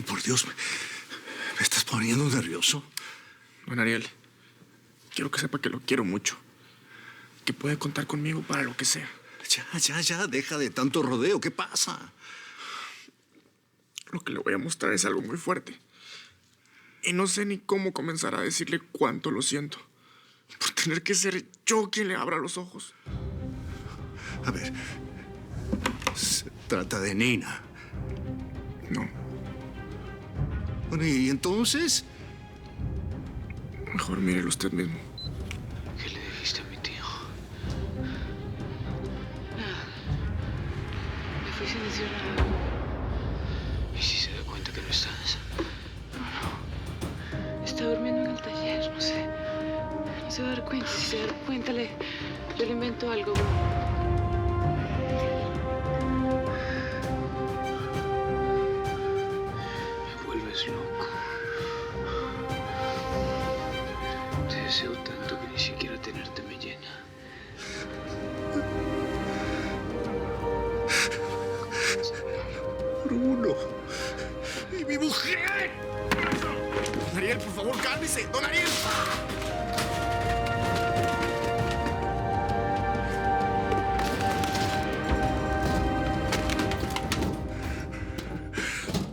por Dios, me estás poniendo nervioso. Don Ariel, quiero que sepa que lo quiero mucho. Que puede contar conmigo para lo que sea. Ya, deja de tanto rodeo. ¿Qué pasa? Lo que le voy a mostrar es algo muy fuerte. Y no sé ni cómo comenzar a decirle cuánto lo siento. Por tener que ser yo quien le abra los ojos. A ver, se trata de Nina. No, Bueno, ¿y entonces? mejor mírelo usted mismo. ¿Qué le dijiste a mi tío? Nada. Me fui sin decir nada. ¿Y si se da cuenta que no estás? No. Está durmiendo en el taller, no sé. No se va a dar cuenta. Si se da cuenta, yo le invento algo. Me vuelves loco. Te deseo tanto que ni siquiera tenerte me llena. Bruno. ¡Y mi mujer! Don Ariel, por favor, cálmese. ¡Don Ariel!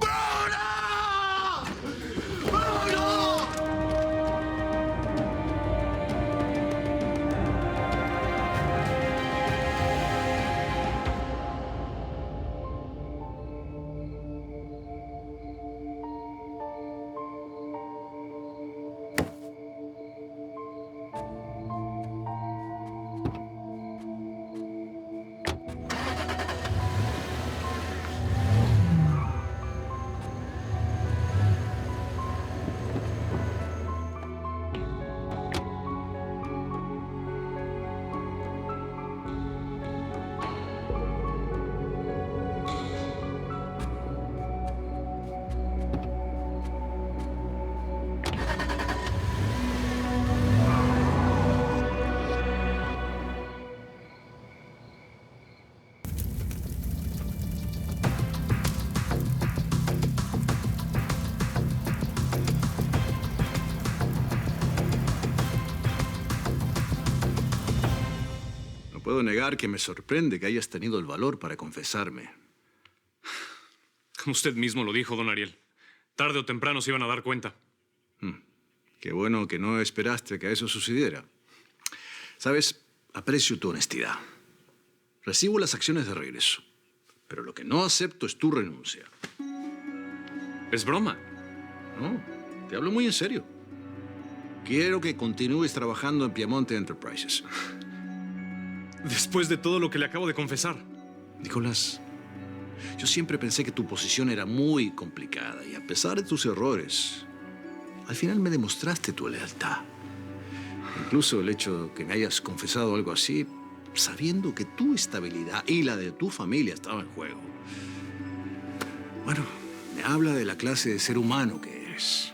¡Bruno! ¡Bruno! No puedo negar que me sorprende que hayas tenido el valor para confesarme. Como usted mismo lo dijo, don Ariel. Tarde o temprano se iban a dar cuenta. Qué bueno que no esperaste que eso sucediera. Sabes, aprecio tu honestidad. Recibo las acciones de regreso. Pero lo que no acepto es tu renuncia. Es broma. No, te hablo muy en serio. Quiero que continúes trabajando en Piemonte Enterprises. Después de todo lo que le acabo de confesar. Nicolás, yo siempre pensé que tu posición era muy complicada y a pesar de tus errores, al final me demostraste tu lealtad. Incluso el hecho de que me hayas confesado algo así, sabiendo que tu estabilidad y la de tu familia estaba en juego. Bueno, me habla de la clase de ser humano que eres.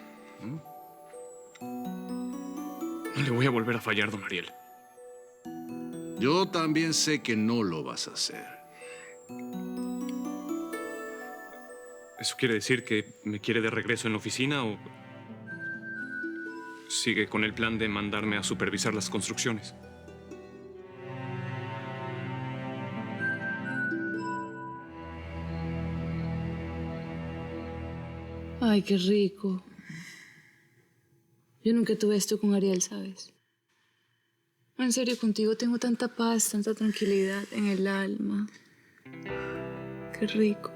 No le voy a volver a fallar, don Ariel. Yo también sé que no lo vas a hacer. ¿Eso quiere decir que me quiere de regreso en la oficina o sigue con el plan de mandarme a supervisar las construcciones? Ay, qué rico. Yo nunca tuve esto con Ariel, ¿sabes? En serio, contigo tengo tanta paz, tanta tranquilidad en el alma. Qué rico.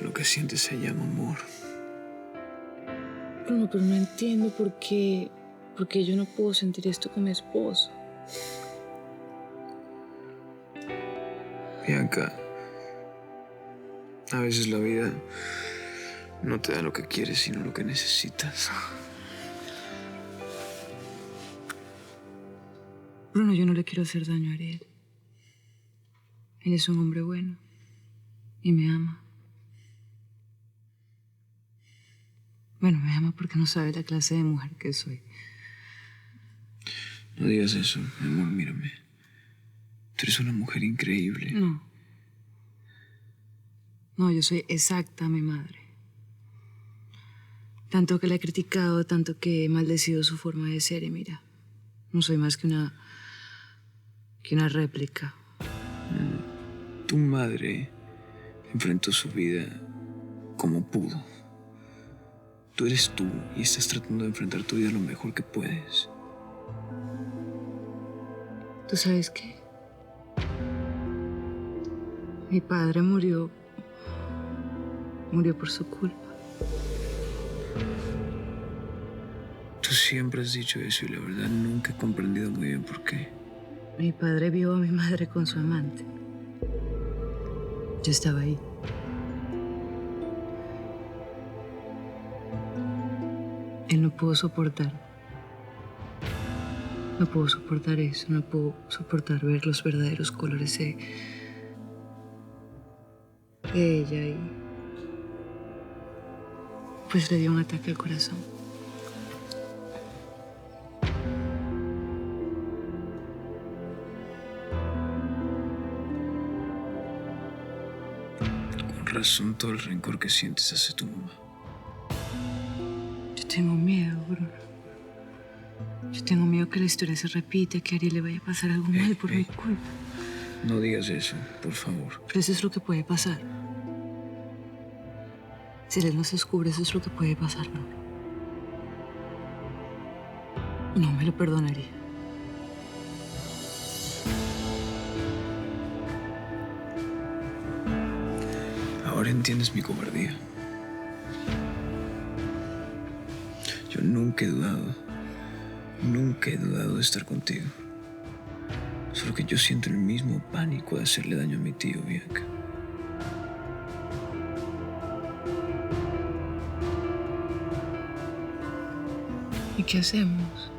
Lo que sientes se llama amor. Bruno, pero no entiendo por qué yo no puedo sentir esto con mi esposo. Bianca, a veces la vida no te da lo que quieres, sino lo que necesitas. Bruno, yo no le quiero hacer daño a Ariel. Él es un hombre bueno y me ama. Bueno, me ama porque no sabe la clase de mujer que soy. No digas eso, mi amor, mírame. Tú eres una mujer increíble. No. No, yo soy exacta mi madre. Tanto que la he criticado, tanto que he maldecido su forma de ser y mira, no soy más que una réplica. Tu madre enfrentó su vida como pudo. Tú eres tú y estás tratando de enfrentar tu vida lo mejor que puedes. ¿Tú sabes qué? Mi padre murió por su culpa. Tú siempre has dicho eso y la verdad nunca he comprendido muy bien por qué. Mi padre vio a mi madre con su amante. Yo estaba ahí. Él no pudo soportar. No pudo soportar eso. No pudo soportar ver los verdaderos colores de ella y pues le dio un ataque al corazón. Con razón todo el rencor que sientes hacia tu mamá. Yo tengo miedo, Bruno. Yo tengo miedo que la historia se repita, que a Ariel le vaya a pasar algo mal por mi culpa. No digas eso, por favor. Pero eso es lo que puede pasar. Si él nos descubre, eso es lo que puede pasar, ¿no? No me lo perdonaría. Ahora entiendes mi cobardía. Yo nunca he dudado de estar contigo. Solo que yo siento el mismo pánico de hacerle daño a mi tío, Bianca. ¿Y qué hacemos?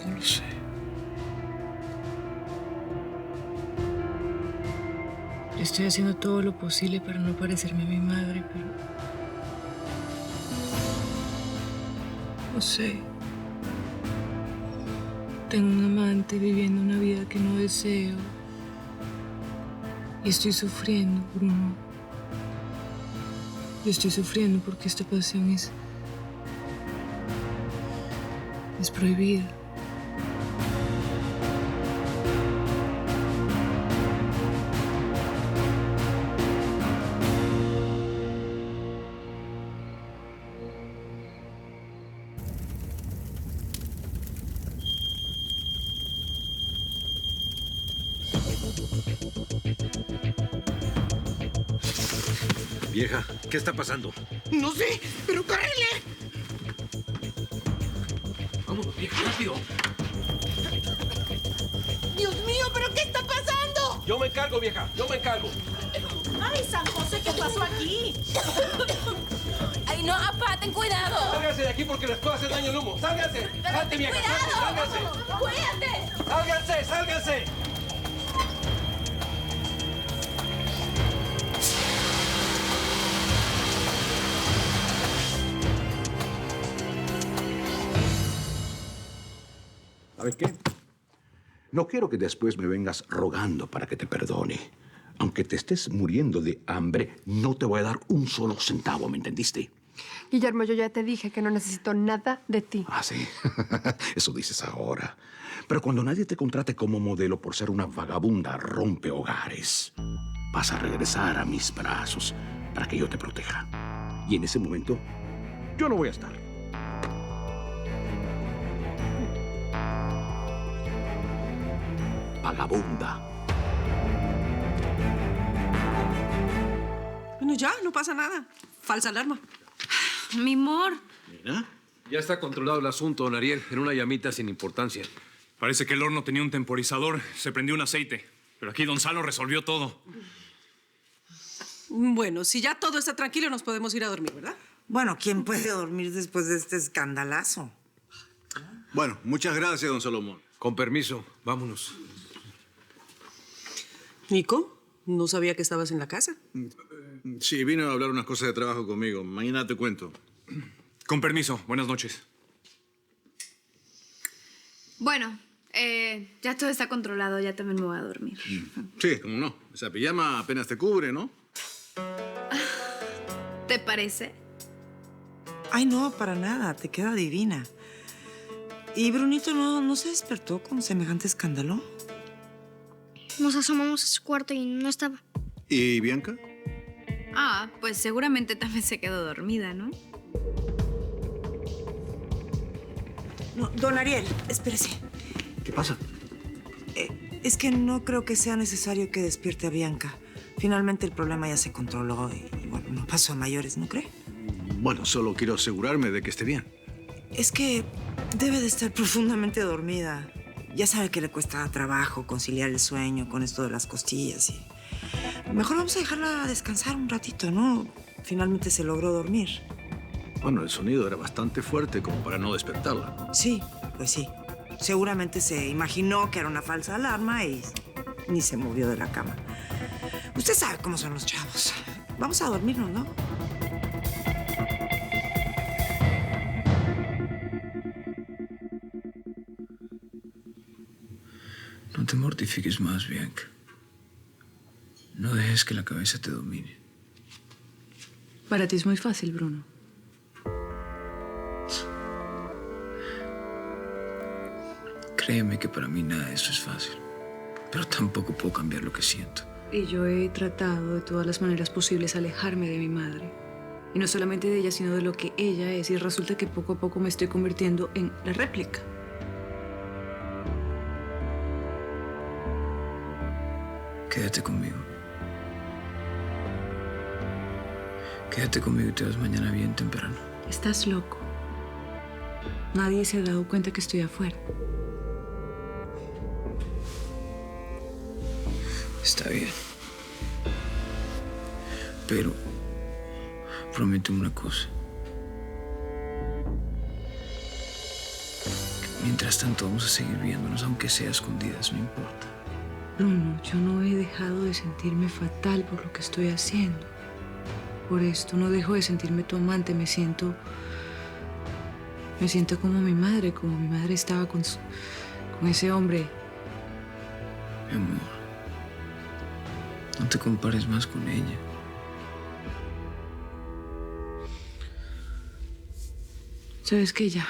No lo sé. Yo estoy haciendo todo lo posible para no parecerme a mi madre, pero... no sé. Tengo un amante viviendo una vida que no deseo. Y estoy sufriendo, Bruno. Yo estoy sufriendo porque esta pasión es prohibida. Vieja, ¿qué está pasando? No sé, pero córrele. Vámonos, vieja, rápido. Dios mío, ¿pero qué está pasando? Yo me encargo, vieja. Yo me encargo. Ay, San José, ¿qué pasó aquí? Ay, no, apá, ten cuidado. Sálganse de aquí porque les puedo hacer daño el humo. ¡Sálganse! ¡Salte, vieja! ¡Cuidado! ¡Sálganse! ¡Cuídate! ¡Sálganse! ¡Sálganse! ¿Sabes qué? No quiero que después me vengas rogando para que te perdone. Aunque te estés muriendo de hambre, no te voy a dar un solo centavo, ¿me entendiste? Guillermo, yo ya te dije que no necesito nada de ti. Ah, sí. Eso dices ahora. Pero cuando nadie te contrate como modelo por ser una vagabunda rompe hogares, vas a regresar a mis brazos para que yo te proteja. Y en ese momento, yo no voy a estar. Vagabunda. Bueno, ya, no pasa nada. Falsa alarma. Mi amor. ¿Mira? Ya está controlado el asunto, don Ariel, en una llamita sin importancia. Parece que el horno tenía un temporizador. Se prendió un aceite. Pero aquí don Salo resolvió todo. Bueno, si ya todo está tranquilo, nos podemos ir a dormir, ¿verdad? Bueno, ¿quién puede dormir después de este escandalazo? Bueno, muchas gracias, don Salomón. Con permiso, vámonos. Nico, no sabía que estabas en la casa. Sí, vino a hablar unas cosas de trabajo conmigo. Mañana te cuento. Con permiso. Buenas noches. Bueno, ya todo está controlado, ya también me voy a dormir. Sí, cómo no. Esa pijama apenas te cubre, ¿no? ¿Te parece? Ay, no, para nada. Te queda divina. ¿Y Brunito no se despertó con semejante escándalo? Nos asomamos a su cuarto y no estaba. ¿Y Bianca? Ah, pues seguramente también se quedó dormida, ¿no? No, don Ariel, espérese. ¿Qué pasa? Es que no creo que sea necesario que despierte a Bianca. Finalmente el problema ya se controló y bueno, no pasó a mayores, ¿no cree? Bueno, solo quiero asegurarme de que esté bien. Es que debe de estar profundamente dormida. Ya sabe que le cuesta trabajo conciliar el sueño con esto de las costillas y... Mejor vamos a dejarla descansar un ratito, ¿no? Finalmente se logró dormir. Bueno, el sonido era bastante fuerte como para no despertarla, ¿no? Sí, pues sí. Seguramente se imaginó que era una falsa alarma y ni se movió de la cama. Usted sabe cómo son los chavos. Vamos a dormirnos, ¿no? No te mortifiques más, Bianca. No dejes que la cabeza te domine. Para ti es muy fácil, Bruno. Créeme que para mí nada de eso es fácil. Pero tampoco puedo cambiar lo que siento. Y yo he tratado de todas las maneras posibles alejarme de mi madre. Y no solamente de ella, sino de lo que ella es. Y resulta que poco a poco me estoy convirtiendo en la réplica. Quédate conmigo. Quédate conmigo y te vas mañana bien temprano. Estás loco. Nadie se ha dado cuenta que estoy afuera. Está bien. Pero prométeme una cosa. Mientras tanto vamos a seguir viéndonos, aunque sea a escondidas, no importa. Bruno, yo no he dejado de sentirme fatal por lo que estoy haciendo. Por esto no dejo de sentirme tu amante. Me siento como mi madre estaba con ese hombre. Mi amor, no te compares más con ella. ¿Sabes qué? Ya.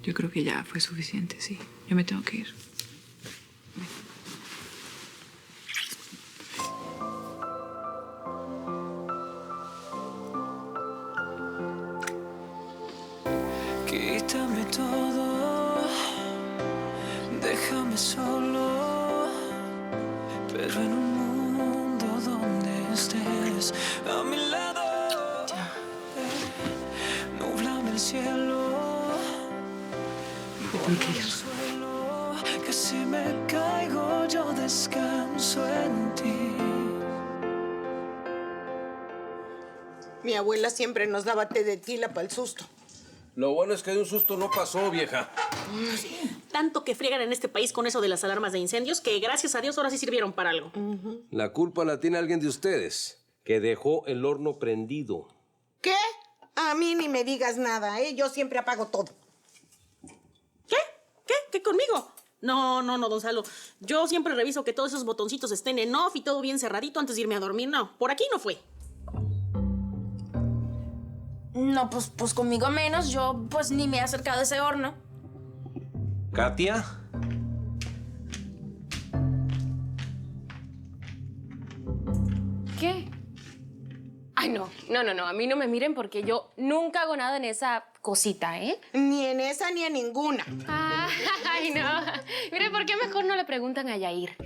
Yo creo que ya fue suficiente, sí. Yo me tengo que ir. Quítame todo, déjame solo, pero en un mundo donde estés a mi lado. Núblame el cielo, Tranquila. suelo, que si me caigo yo descanso en ti. Mi abuela siempre nos daba té de tila para el susto. Lo bueno es que de un susto no pasó, vieja. Tanto que friegan en este país con eso de las alarmas de incendios que gracias a Dios ahora sí sirvieron para algo. La culpa la tiene alguien de ustedes, que dejó el horno prendido. ¿Qué? A mí ni me digas nada, ¿eh? Yo siempre apago todo. ¿Qué conmigo? No, don Salo. Yo siempre reviso que todos esos botoncitos estén en off y todo bien cerradito antes de irme a dormir. No, por aquí no fue. No, pues conmigo menos. Yo pues ni me he acercado a ese horno. ¿Katia? ¿Qué? Ay, no. A mí no me miren porque yo nunca hago nada en esa cosita, ¿eh? Ni en esa ni en ninguna. Ay, no. Mire, ¿por qué mejor no le preguntan a Yair?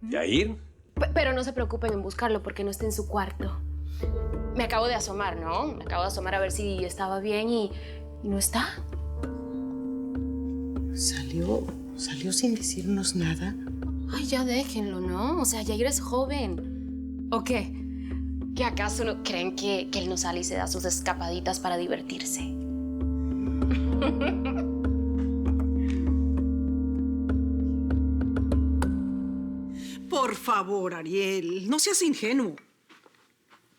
¿Yair? Pero no se preocupen en buscarlo porque no está en su cuarto. Me acabo de asomar, ¿no? Me acabo de asomar a ver si estaba bien y no está. ¿Salió sin decirnos nada? Ay, ya déjenlo, ¿no? O sea, Yair es joven. ¿O qué? ¿Que acaso no creen que él no sale y se da sus escapaditas para divertirse? Por favor, Ariel, no seas ingenuo.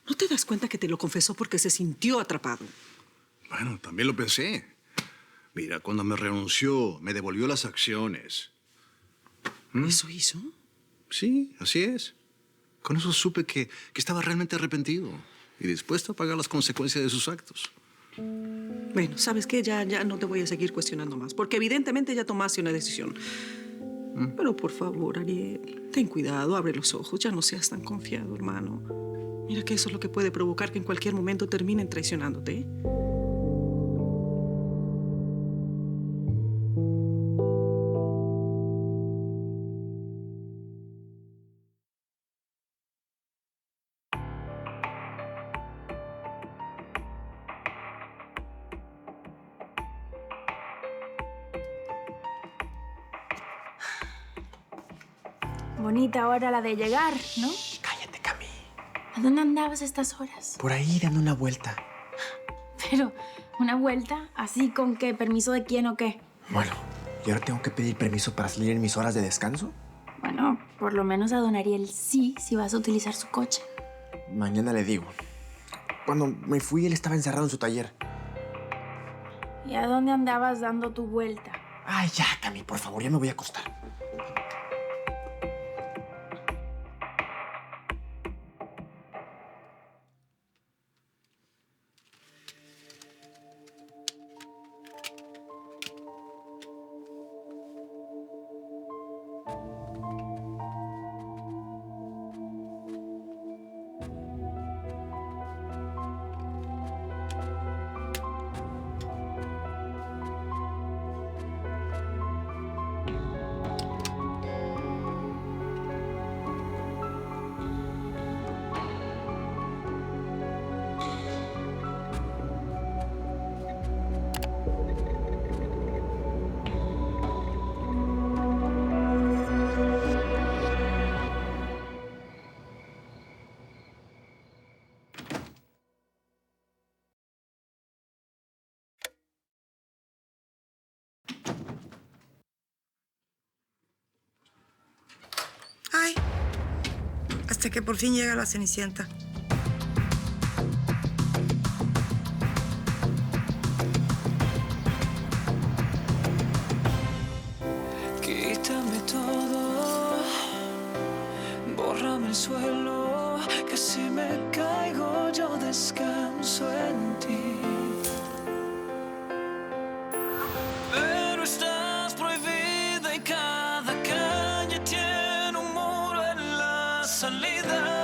¿No te das cuenta que te lo confesó porque se sintió atrapado? Bueno, también lo pensé. Mira, cuando me renunció, me devolvió las acciones. ¿Eso hizo? Sí, así es. Con eso supe que estaba realmente arrepentido y dispuesto a pagar las consecuencias de sus actos. Bueno, ¿sabes qué? Ya no te voy a seguir cuestionando más, porque evidentemente ya tomaste una decisión. Pero por favor, Ariel, ten cuidado, abre los ojos, ya no seas tan confiado, hermano. Mira que eso es lo que puede provocar que en cualquier momento terminen traicionándote, ¿eh? Bonita hora la de llegar, ¿no? Cállate, Cami. ¿A dónde andabas a estas horas? Por ahí dando una vuelta. Pero, ¿una vuelta? ¿Así con qué? ¿Permiso de quién o qué? Bueno, ¿y ahora tengo que pedir permiso para salir en mis horas de descanso? Bueno, por lo menos a don Ariel sí, si vas a utilizar su coche. Mañana le digo. Cuando me fui, él estaba encerrado en su taller. ¿Y a dónde andabas dando tu vuelta? Ay, ya, Cami, por favor, ya me voy a acostar. Ay, hasta que por fin llega la Cenicienta. Quítame todo, bórrame el suelo, que si me caigo yo descanso en ti. Pero estás prohibida y cada calle tiene un muro en la salida.